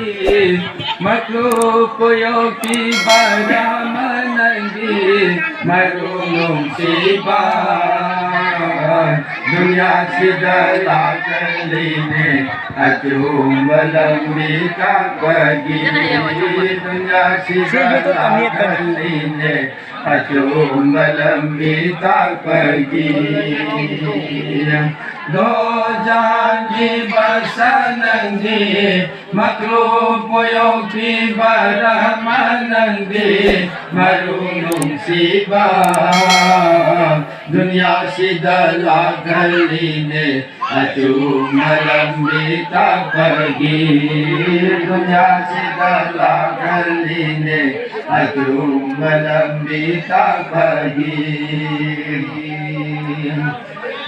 manangi maklupuyo ki bara manangi marunong siban dunia segala keline acung melembi kaki dunia segala keline acung melembi kaki do janji basanangi makhluk poyo ki bara manangi marunong siba dunia sidala kaline acung melembi kaki dunia sidala kaline acung melembi kaki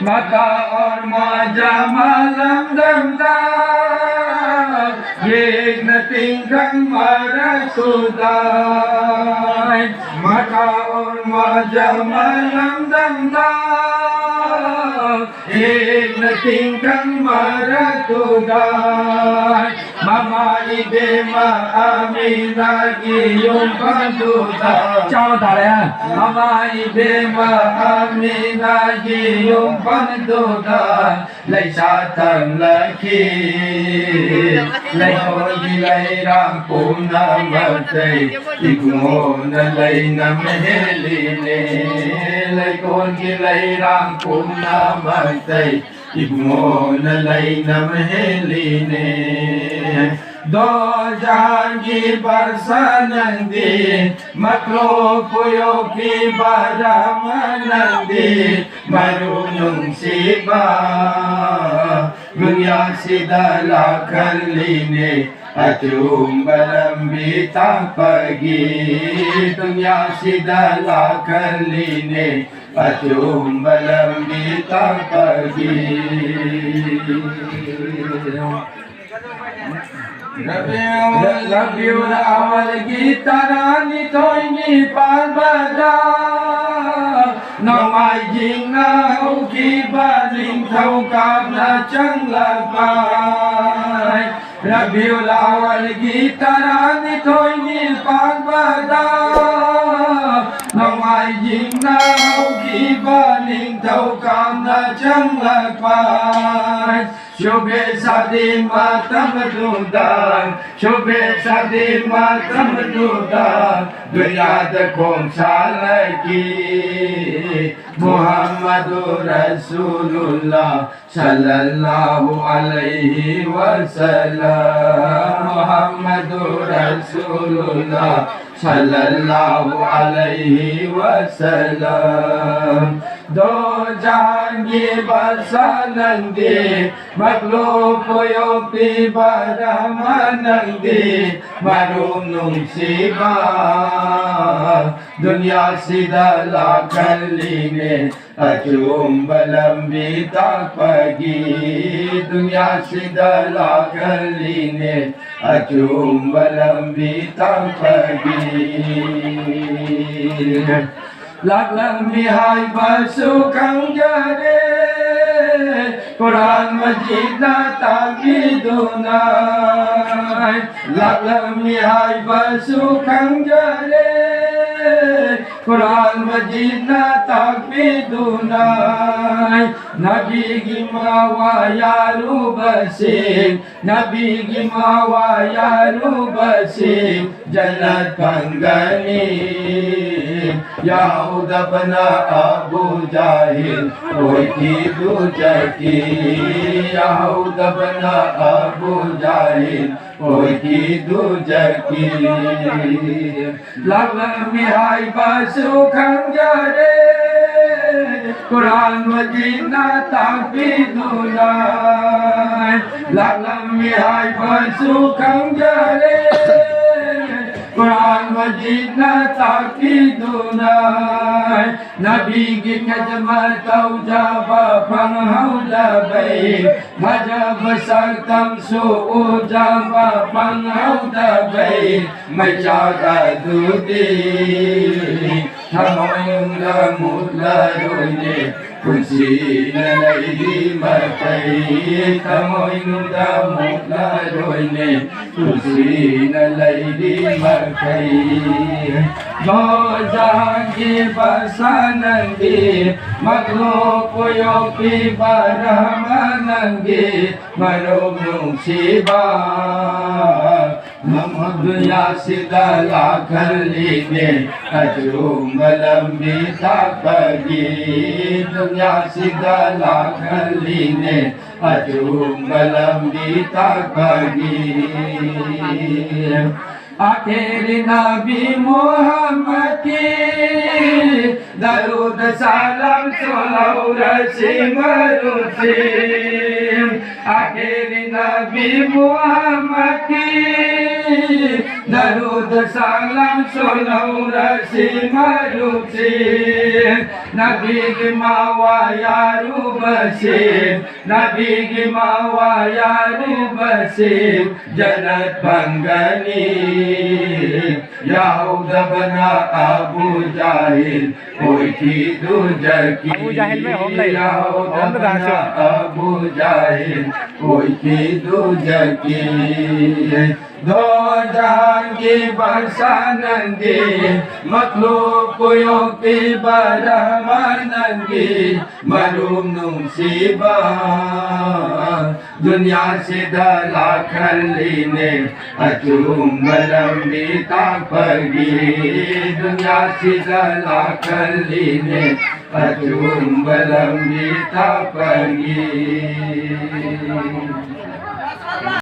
maka और मौजा मालम दमदार ये nothing खंगमारा सुदाय मका और मौजा मालम दमदार ये nothing खंगमारा सुदाय mama ibe ma amina ki yung panduta chào ta đấy à mama ibe ma amina ki yung panduta lấy sa thần lấy khi lấy hồi đi lấy ram puna mate ikmona lấy nam heli ne lấy con ki lấy ram puna mate ikmona lấy nam heli ne do janji barsanandi makhluk puyo ki bara manandi marunong siba dunia sidala kaline acung melembi pagi dunia sidala kaline acung melembi pagi Labiul awal gitarani toini palbada Nomai jing na uki baling thau kap na chang lapai Labiul awal gitarani toini palbada Nomai jing na uki baling thau kap na chang lapai Shubhe sadin matam dudan Shubhe sadin matam dudan Dunyad khom salaki Muhammadur Rasulullah Sallallahu alaihi wasallam Muhammadur Rasulullah Sallallahu alaihi wasallam do janji basanandi makhluk poyo pi bara manandi marunong siba dunia sidala kaline acung melembi pagi dunia sidala kaline acung melembi pagi Lak lambi hai basukang jare Quran Majid na tabidunai Lak lambi hai basukang jare Quran Majid na tabidunai Nabi gimawa yalu basik Nabi gimawa yalu basik Jannat panggani Yahuda bana Abu Jahil Koi kidu jaki Yahuda bana Abu Jahil Koi kidu jaki Laglang mihai basukang jare Quran Majid na tabidunai Laglang mihai basukang jare Quran Majid na takidunai Nabi gingga jamal tau jaba panghau dabai Maja besar tamsu jaba panghau dabai Majaga dudi Thamoyunda mula roine Kusina laidi makai Thamoyunda mula roine Kusina laidi makai Jo jangi basanangi Maglo koyoki baramanangi Marog nung siba Namagya sidala kaline Ajrum malambi tapagi Dunya sidala kaline Ajrum malambi tapagi Akhir Nabi Muhammad ki Darud salam solau rasim rusim Akhir Nabi Muhammad ki Darud salam solau rasim rusim Nabi ki mawa yaru basim Nabi ki mawa yaru basim Janat Panggani Yahuda bana Abu Jahil कोई थी दूजर की Yahuda bana Abu Jahil कोई थी दूजर की दो जहां की बरसानंगी मखलूकों की बरहमानंगी मरूम नुसीबा दुनिया से दला कर लीने अचूम लंबी तापगी दुनिया से दला कर लीने अचूम लंबी तापगी